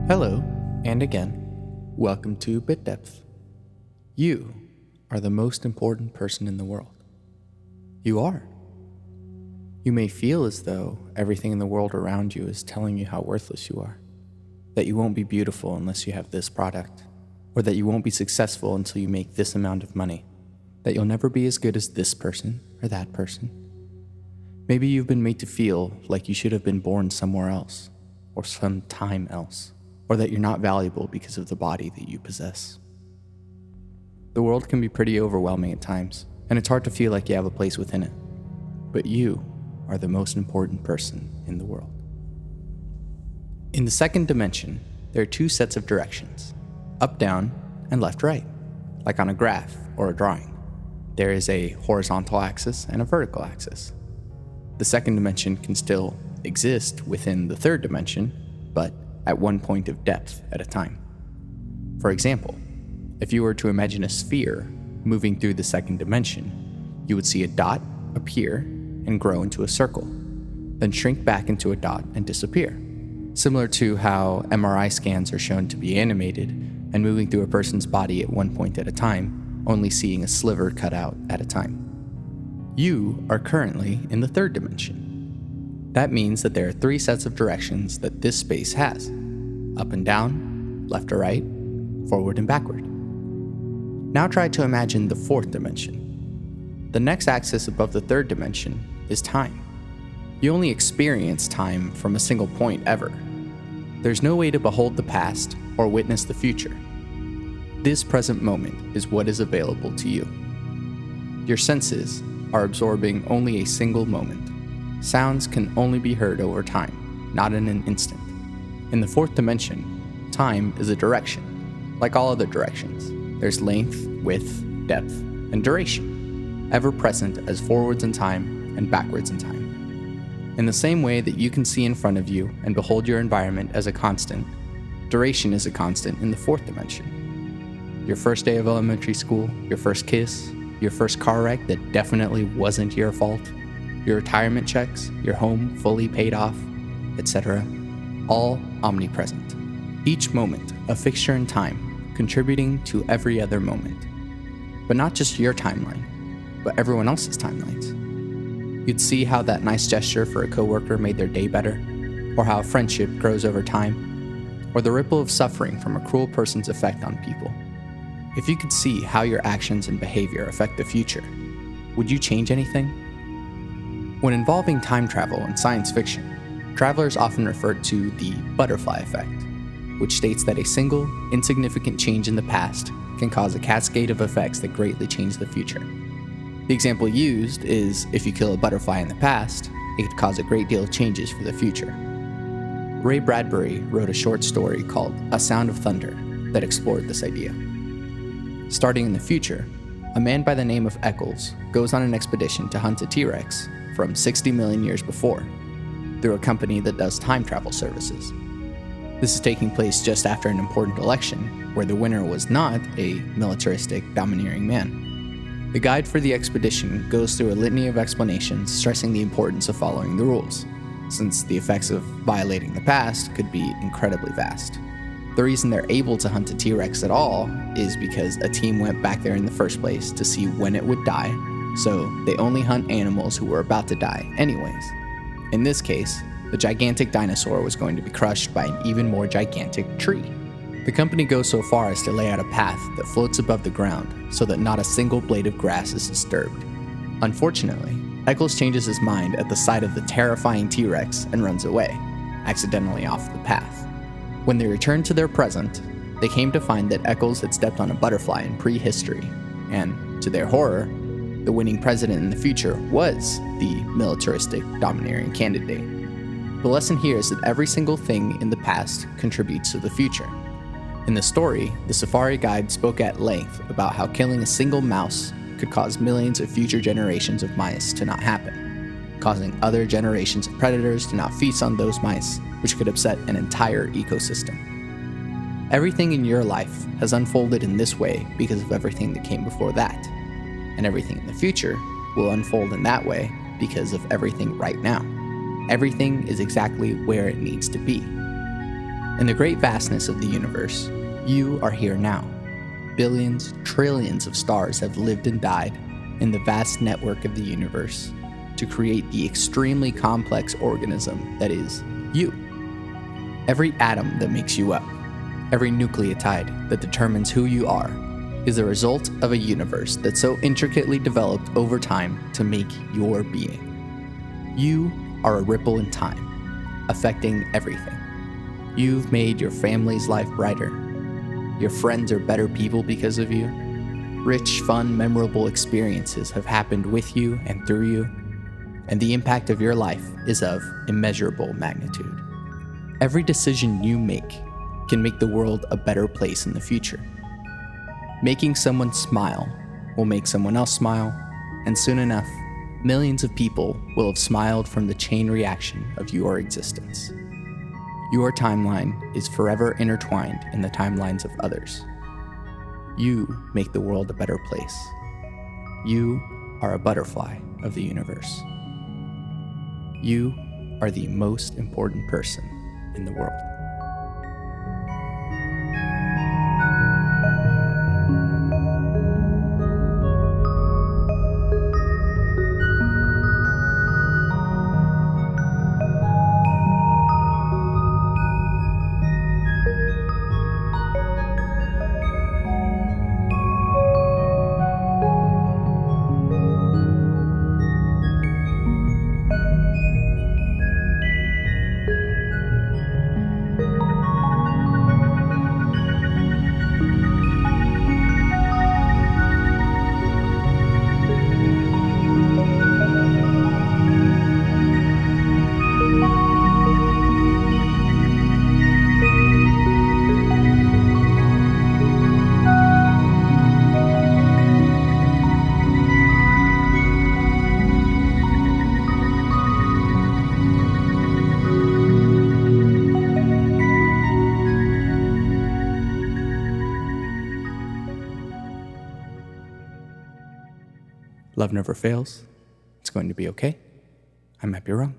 Hello, and again, welcome to Bit Depth. You are the most important person in the world. You are. You may feel as though everything in the world around you is telling you how worthless you are, that you won't be beautiful unless you have this product, or that you won't be successful until you make this amount of money, that you'll never be as good as this person or that person. Maybe you've been made to feel like you should have been born somewhere else, or some time else, or that you're not valuable because of the body that you possess. The world can be pretty overwhelming at times, and it's hard to feel like you have a place within it. But you are the most important person in the world. In the second dimension, there are two sets of directions, up, down, and left, right, like on a graph or a drawing. There is a horizontal axis and a vertical axis. The second dimension can still exist within the third dimension, but at one point of depth at a time. For example, if you were to imagine a sphere moving through the second dimension, you would see a dot appear and grow into a circle, then shrink back into a dot and disappear, similar to how MRI scans are shown to be animated and moving through a person's body at one point at a time, only seeing a sliver cut out at a time. You are currently in the third dimension. That means that there are three sets of directions that this space has: up and down, left or right, forward and backward. Now try to imagine the fourth dimension. The next axis above the third dimension is time. You only experience time from a single point ever. There's no way to behold the past or witness the future. This present moment is what is available to you. Your senses are absorbing only a single moment. Sounds can only be heard over time, not in an instant. In the fourth dimension, time is a direction. Like all other directions, there's length, width, depth, and duration, ever present as forwards in time and backwards in time. In the same way that you can see in front of you and behold your environment as a constant, duration is a constant in the fourth dimension. Your first day of elementary school, your first kiss, your first car wreck that definitely wasn't your fault, your retirement checks, your home fully paid off, etc., all omnipresent. Each moment a fixture in time, contributing to every other moment. But not just your timeline, but everyone else's timelines. You'd see how that nice gesture for a coworker made their day better, or how a friendship grows over time, or the ripple of suffering from a cruel person's effect on people. If you could see how your actions and behavior affect the future, would you change anything? When involving time travel in science fiction, travelers often refer to the butterfly effect, which states that a single, insignificant change in the past can cause a cascade of effects that greatly change the future. The example used is if you kill a butterfly in the past, it could cause a great deal of changes for the future. Ray Bradbury wrote a short story called A Sound of Thunder that explored this idea. Starting in the future, a man by the name of Eccles goes on an expedition to hunt a T-Rex from 60 million years before, through a company that does time travel services. This is taking place just after an important election, where the winner was not a militaristic, domineering man. The guide for the expedition goes through a litany of explanations stressing the importance of following the rules, since the effects of violating the past could be incredibly vast. The reason they're able to hunt a T-Rex at all is because a team went back there in the first place to see when it would die, so they only hunt animals who were about to die anyways. In this case, the gigantic dinosaur was going to be crushed by an even more gigantic tree. The company goes so far as to lay out a path that floats above the ground so that not a single blade of grass is disturbed. Unfortunately, Eccles changes his mind at the sight of the terrifying T-Rex and runs away, accidentally off the path. When they returned to their present, they came to find that Eccles had stepped on a butterfly in prehistory, and, to their horror, the winning president in the future was the militaristic, domineering candidate. The lesson here is that every single thing in the past contributes to the future. In the story, the safari guide spoke at length about how killing a single mouse could cause millions of future generations of mice to not happen, causing other generations of predators to not feast on those mice, which could upset an entire ecosystem. Everything in your life has unfolded in this way because of everything that came before that, and everything in the future will unfold in that way because of everything right now. Everything is exactly where it needs to be. In the great vastness of the universe, you are here now. Billions, trillions of stars have lived and died in the vast network of the universe to create the extremely complex organism that is you. Every atom that makes you up, every nucleotide that determines who you are, is the result of a universe that's so intricately developed over time to make your being. You are a ripple in time, affecting everything. You've made your family's life brighter. Your friends are better people because of you. Rich, fun, memorable experiences have happened with you and through you, and the impact of your life is of immeasurable magnitude. Every decision you make can make the world a better place in the future. Making someone smile will make someone else smile, and soon enough, millions of people will have smiled from the chain reaction of your existence. Your timeline is forever intertwined in the timelines of others. You make the world a better place. You are a butterfly of the universe. You are the most important person in the world. Love never fails. It's going to be okay. I might be wrong.